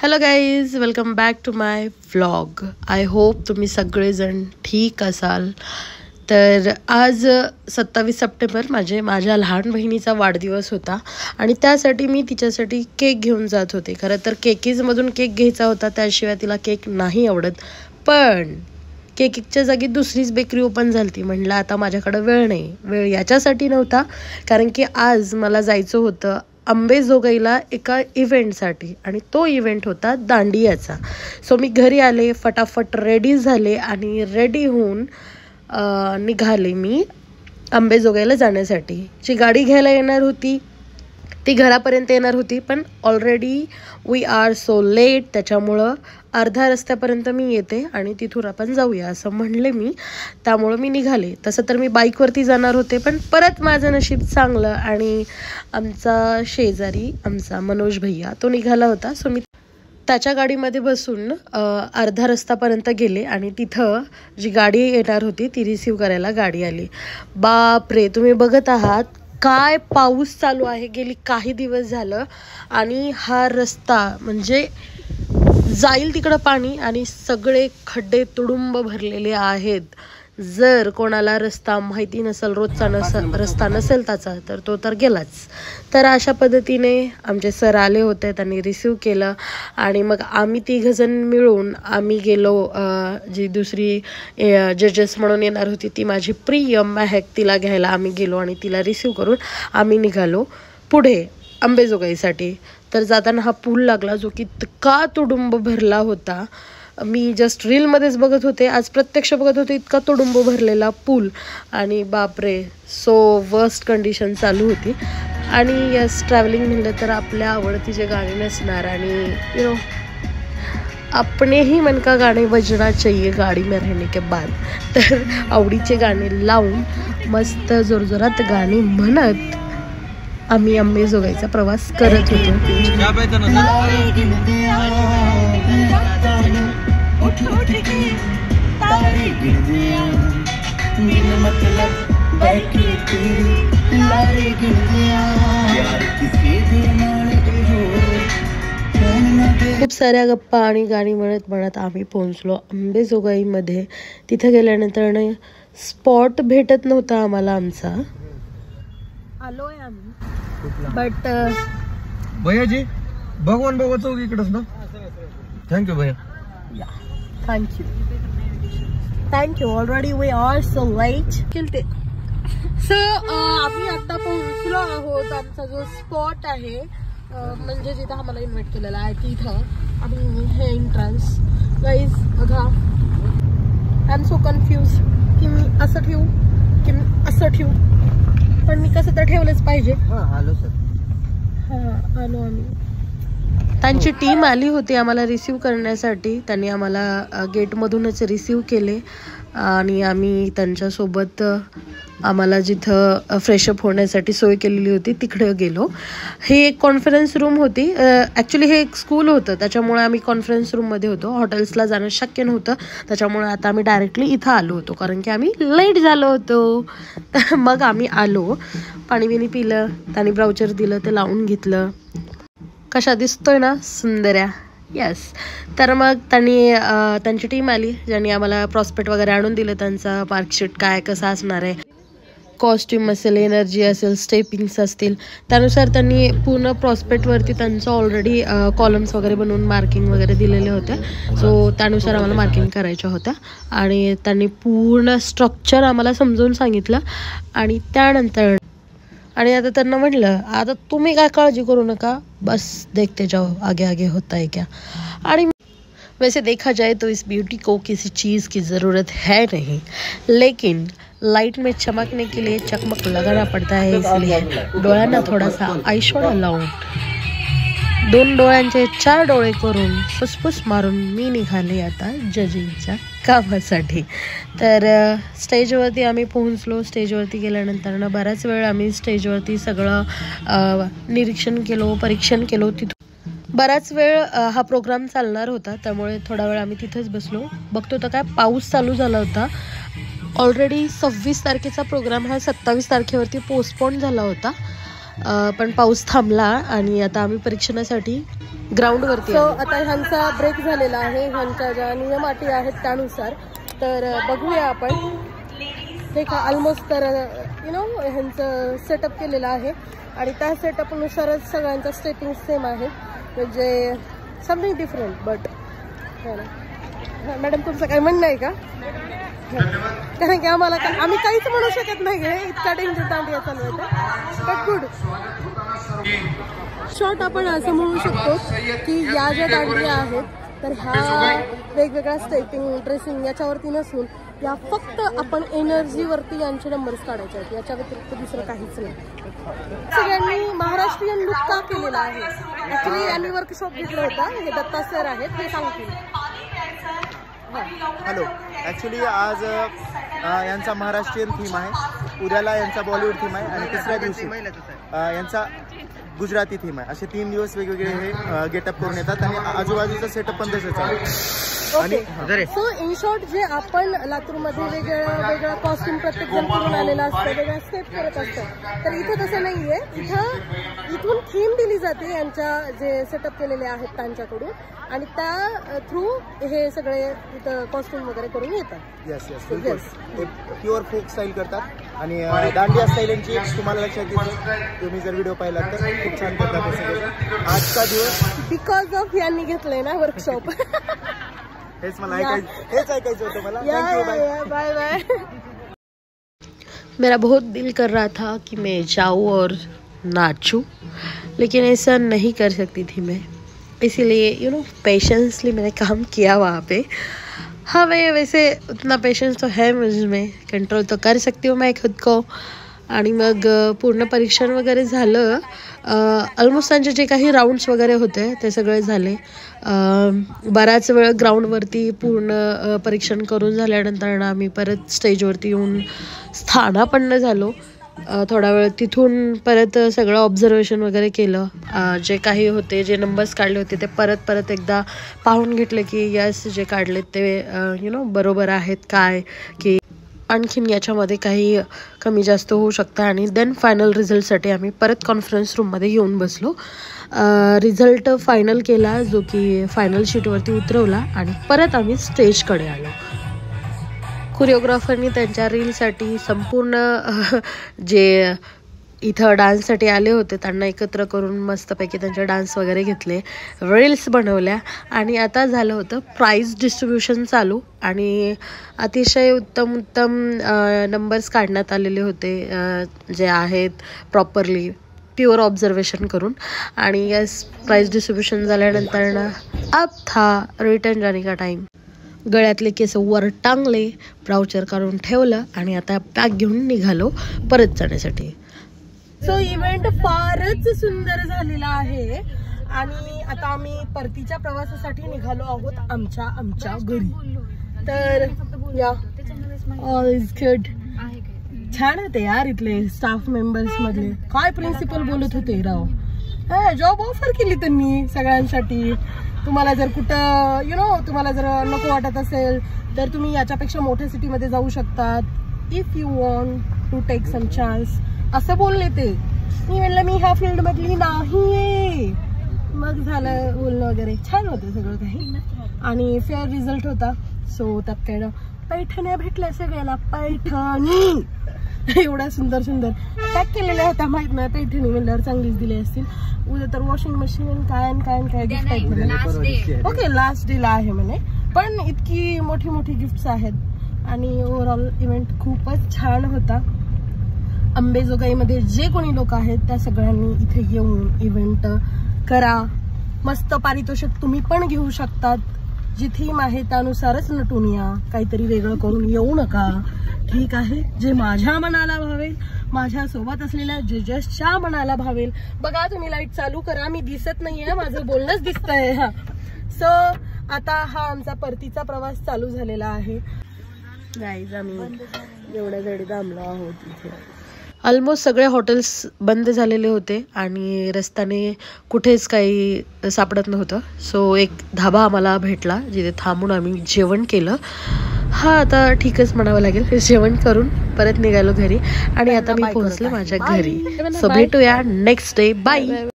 Hello guys, welcome back to my vlog. I hope तुम्ही सगळेजण ठीक असाल. तर आज 27 सप्टेंबर माझ्या लहान बहिणीचा वाढदिवस होता आणि त्यासाठी मी तिच्यासाठी केक घेऊन जात होते. खरं तर केकीजमधून केक घ्यायचा होता, त्याशिवाय तिला केक नाही आवडत. पण केकच्या जागी दुसरीच बेकरी ओपन झाली ती. म्हटलं आता माझ्याकडं वेळ नाही. वेळ याच्यासाठी नव्हता, कारण की आज मला जायचं होतं अंबेजोगाईला एका इव्हेंटसाठी, आणि तो इव्हेंट होता दांडियाचा. सो मी घरी आले, फटाफट रेडी झाले आणि रेडी होऊन निघाले मी अंबेजोगाईला जाण्यासाठी. जी गाडी घ्यायला येणार होती ती घरापर्यंत येणार होती, पण already we are so late. त्याच्यामुळं अर्ध्या रस्त्यापर्यंत मी येते आणि तिथून आपण जाऊया असं म्हणले मी. त्यामुळं मी निघाले. तसं तर मी बाईकवरती जाणार होते, पण परत माझं नशीब चांगलं आणि आमचा शेजारी आमचा मनोज भैया तो निघाला होता. सो मी त्याच्या गाडीमध्ये बसून अर्धा रस्तापर्यंत गेले आणि तिथं जी गाडी येणार होती ती रिसीव करायला गाडी आली. बापरे, तुम्ही बघत आहात काय पाऊस चालू आहे गेली काही दिवस झालं, आणि हा रस्ता म्हणजे जाईल तिकडं पाणी आणि सगळे खड्डे तुडुंब भरलेले आहेत. जर कोणाला रस्ता माहिती नसेल, रोजचा रस्ता नसेल त्याचा, तर तो तर गेलाच. तर अशा पद्धतीने आमचे सर आले होते, त्यांनी रिसीव केलं आणि मग आम्ही तिघजण मिळून आम्ही गेलो. जी दुसरी जजेस म्हणून येणार होती ती माझी प्रिय महक, तिला घ्यायला आम्ही गेलो आणि तिला रिसीव करून आम्ही निघालो पुढे अंबेजोगाईसाठी. तर जाताना हा पूल लागला जो की इतका तुडुंब भरला होता. मी जस्ट रीलमध्येच बघत होते, आज प्रत्यक्ष बघत होते, इतका तुडुंब भरलेला पूल. आणि बापरे, सो वर्स्ट कंडिशन चालू होती. आणि यस, ट्रॅव्हलिंग म्हणलं तर आपल्या आवडतीचे गाणे नसणार, आणि अपने ही मन का गाणे बजना चाहिए गाडी में रहने के बाद. तर आवडीचे गाणे लावून मस्त जोरजोरात गाणी म्हणत आम्ही अंबेजोगाईचा प्रवास करत होतो. खूप साऱ्या गप्पा आणि गाणी म्हणत म्हणत आम्ही पोहोचलो अंबेजोगाईमध्ये. तिथे गेल्यानंतर स्पॉट भेटत नव्हता आम्हाला आमचा. आलोय आम्ही, बट भैयाजी भगवान बाबा चौक इकडच ना. थँक्यू भैया. Thank you. Already we are so late. So आम्ही आता पोहोचलो आहोत. आमचा जो स्पॉट आहे, म्हणजे जिथं आम्हाला इन्व्हाइट केलेला आहे तिथं. आणि हे एंट्रन्स गाईज बघा. आय एम सो कन्फ्यूज की मी असं ठेवू की मी असं ठेवू, पण मी कसं तर ठेवलंच पाहिजे. Hello sir. हां, आलो आम्ही. त्यांची टीम आली होती आम्हाला रिसीव करण्यासाठी. त्यांनी आम्हाला गेटमधूनच रिसीव केले आणि आम्ही त्यांच्यासोबत आम्हाला जिथं फ्रेशअप होण्यासाठी सोय केलेली होती तिकडे गेलो. हे एक कॉन्फरन्स रूम होती. ॲक्च्युली हे एक स्कूल होतं, त्याच्यामुळे आम्ही कॉन्फरन्स रूममध्ये होतो. हॉटेल्सला जाणं शक्य नव्हतं, त्याच्यामुळे आता आम्ही डायरेक्टली इथं आलो होतो, कारण की आम्ही लेट झालो होतो. मग आम्ही आलो, पाणी बिणी पिलं, त्यांनी ब्राउचर दिलं, ते लावून घेतलं. कशा दिसतोय ना सुंदर्या. येस. तर मग त्यांची टीम आली, ज्यांनी आम्हाला प्रॉस्पेक्ट वगैरे आणून दिलं. त्यांचा मार्कशीट काय कसं असणार आहे, कॉस्ट्यूम असेल, एनर्जी असेल, स्टेपिंग्स असतील, त्यानुसार त्यांनी पूर्ण प्रॉस्पेक्टवरती त्यांचं ऑलरेडी कॉलम्स वगैरे बनवून मार्किंग वगैरे दिलेले होते. सो त्यानुसार आम्हाला मार्किंग करायच्या होत्या आणि त्यांनी पूर्ण स्ट्रक्चर आम्हाला समजावून सांगितलं. आणि त्यानंतर आता त्यांना म्हटलं, आता तुम्ही काय काळजी करू नका, बस देखते जाओ आगे आगे होता है क्या. आणि वैसे देखा जाए तो इस ब्यूटी को किसी चीज़ की ज़रूरत है नहीं, लेकिन लाइट में चमकने के लिए चकमक लगाना पड़ता है. इसलिए डोळ्यांना थोडासा आयशॅडो लावून 2 डोळ्यांचे 4 डोळे करून फुसफुस मारून मी निघाले आता जजिंगच्या कामासाठी. तर स्टेजवरती आम्ही पोहोचलो. स्टेजवरती गेल्यानंतर बराच वेळ आम्ही स्टेजवरती सगळं निरीक्षण केलो, परीक्षण केलो. तिथून बराच वेळ हा प्रोग्राम चालणार होता, त्यामुळे थोडा वेळ आम्ही तिथंच बसलो. बघतो तर काय पाऊस चालू झाला होता. ऑलरेडी 26 तारखेचा प्रोग्राम हा 27 तारखेवरती पोस्टपोन झाला होता. पण पाऊस थांबला आणि आता आम्ही परीक्षणासाठी ग्राउंडवरती आता ह्यांचा ब्रेक झालेला आहे. ह्यांच्या ज्या नियम अटी आहेत त्यानुसार. तर बघूया आपण. हे का ऑलमोस्ट तर ह्यांचं सेटअप केलेलं आहे आणि त्या सेटअपनुसारच सगळ्यांचा स्टेपिंग सेम आहे. म्हणजे समथिंग डिफरंट. बट मॅडम तुमचं काय म्हणणं आहे का? कारण की आम्ही काहीच म्हणू शकत नाही आहे. इतका डेंजर दांडिया चालू आहे. But good. शॉर्ट आपण असं म्हणू शकतो की या ज्या दांडिया आहेत तर ह्या वेगवेगळ्या स्टेपिंग ड्रेसिंग याच्यावरती नसून या फक्त आपण एनर्जीवरती यांचे नंबर्स काढायचे आहेत. याच्या व्यतिरिक्त दुसरं काहीच नाही. सगळ्यांनी महाराष्ट्रीयन लुक का केलेला आहे? ऍक्च्युली यांनी वर्कशॉप घेतला होता. हे दत्ता सर आहेत, ते सांगतील. हॅलो. ॲक्च्युली आज यांचा महाराष्ट्रीयन थीम आहे, उद्याला यांचा बॉलिवूड थीम आहे आणि तिसऱ्या दिवशी यांचा गुजराती थीम आहे. असे 3 दिवस वेगवेगळे हे गेटअप करून येतात आणि आजूबाजूचा सेटअप पण तसंच आहे. सो इन शॉर्ट जे आपण लातूरमध्ये वेगळं कॉस्ट्युम प्रत्येक जण करून आलेला असतं, वेगळा स्टेप करत असतं. तर इथं तसं नाहीये. इथून थीम दिली जाते यांच्या जे सेटअप केलेले आहेत त्यांच्याकडून आणि त्या थ्रू हे सगळे इथं कॉस्ट्युम वगैरे करून येतात. Yes yes. ते प्युअर फोक स्टाईल करतात आणि दांडिया स्टाईल यांची तुम्हाला लक्षात येईल. तुम्ही जर व्हिडिओ पाहिला तर खूप छान करतात. आजचा दिवस बिकॉज ऑफ यांनी घेतलंय ना वर्कशॉप. हेच ऐकायचं होतं मला. Bye bye. मेरा बहुत दिल कर रहा था कि मैं जाऊँ और नाचूं, लेकिन ऐसा नहीं कर सकती थी मैं. इसीलिए पेशेंसली मैंने काम किया वहाँ पे. हाँ, मैं वैसे उतना पेशेंस तो है मुझ में, कंट्रोल तो कर सकती हूँ मैं खुद को. आणि मग पूर्ण परीक्षण वगैरे झालं. ऑलमोस्ट त्यांचे जे काही राऊंड्स वगैरे होते ते सगळे झाले. बराच वेळ ग्राउंडवरती पूर्ण परीक्षण करून झाल्यानंतर आम्ही परत स्टेजवरती येऊन स्थानापन्न झालो. थोडा वेळ तिथून परत सगळं ऑब्झर्वेशन वगैरे केलं. जे काही होते, जे नंबर्स काढले होते ते परत एकदा पाहून घेतले की यस जे काढलेत ते बरोबर आहेत काय, की आणखीन याच्यामध्ये काही कमी जास्त होऊ शकतं. आणि देन फायनल रिझल्टसाठी आम्ही परत कॉन्फरन्स रूममध्ये येऊन बसलो. रिझल्ट फायनल केला, जो की फायनल शीटवरती उतरवला आणि परत आम्ही स्टेजकडे आलो. कोरिओग्राफरनी त्यांच्या रीलसाठी संपूर्ण जे इथं डान्ससाठी आले होते त्यांना एकत्र करून मस्तपैकी त्यांचे डान्स वगैरे घेतले, रील्स बनवल्या आणि आता झालं होतं प्राईज डिस्ट्रीब्युशन चालू. आणि अतिशय उत्तम नंबर्स काढण्यात आलेले होते जे आहेत प्रॉपरली प्युअर ऑब्झर्वेशन करून. आणि यस, प्राईज डिस्ट्रीब्युशन झाल्यानंतर ना अब था रिटर्न जाने का टाईम. गळ्यातले केस वर टांगले, ब्राउचर काढून ठेवलं आणि आता पॅक घेऊन निघालो परत जाण्यासाठी. सो इव्हेंट फारच सुंदर झालेला आहे आणि आता आम्ही परतीच्या प्रवासासाठी निघालो आहोत आमच्या घरी. तर या ऑल इज गुड. छान होते यार इथले स्टाफ मेंबर्स मधले. काय प्रिन्सिपल बोलत होते राव. जॉब ऑफर केली त्यांनी सगळ्यांसाठी. तुम्हाला जर कुठं तुम्हाला जर नको वाटत असेल तर तुम्ही याच्यापेक्षा मोठ्या सिटीमध्ये जाऊ शकतात if you want to take some chance, असं बोलले ते. मी म्हणलं मी ह्या फील्ड मधली नाहीये. मग झालं बोलणं वगैरे. छान होतं सगळं काही आणि फेअर रिझल्ट होता. सो त्यात काय ना पैठण्या भेटल्या सगळ्याला. पैठणी एवढ्या सुंदर पॅक केलेल्या होत्या. माहित नाही पैठणी म्हणल्यावर चांगलीच दिली असतील. उद्या तर वॉशिंग मशीन काय गिफ्ट आहेत म्हणे. ओके, लास्ट डे ला आहे म्हणे, पण इतकी मोठी गिफ्ट्स आहेत. आणि ओव्हरऑल इव्हेंट खूपच छान होता. अंबेजोगाईमध्ये जे कोणी लोक आहेत त्या सगळ्यांनी इथे येऊन इव्हेंट करा. मस्त पारितोषिक तुम्ही पण घेऊ शकतात. जी थीम आहे त्यानुसारच नटून या. काहीतरी वेगळं करून येऊ नका, ठीक आहे. जे माझ्या मनाला भावेल, माझ्या सोबत असलेल्या जजेसच्या मनाला भावेल. बघा तुम्ही लाईट चालू करा. मी दिसत नाहीये, माझं बोलणंच दिसतंय. हा, सो आता हा आमचा परतीचा प्रवास चालू झालेला आहे. गाईज आम्ही एवढ्या जडी थांबलो आहोत इथे. ऑलमोस्ट सगळे हॉटेल्स बंद झालेले होते आणि रस्त्याने कुठेच काही सापडत नव्हतं. सो एक धाबा आम्हाला भेटला जिथे थांबून आम्ही जेवण केलं. हा आता ठीकच म्हणावं लागेल. जेवण करून परत निघालो घरी आणि आता मी पोहोचले माझ्या घरी. सो भेटूया नेक्स्ट डे. बाय.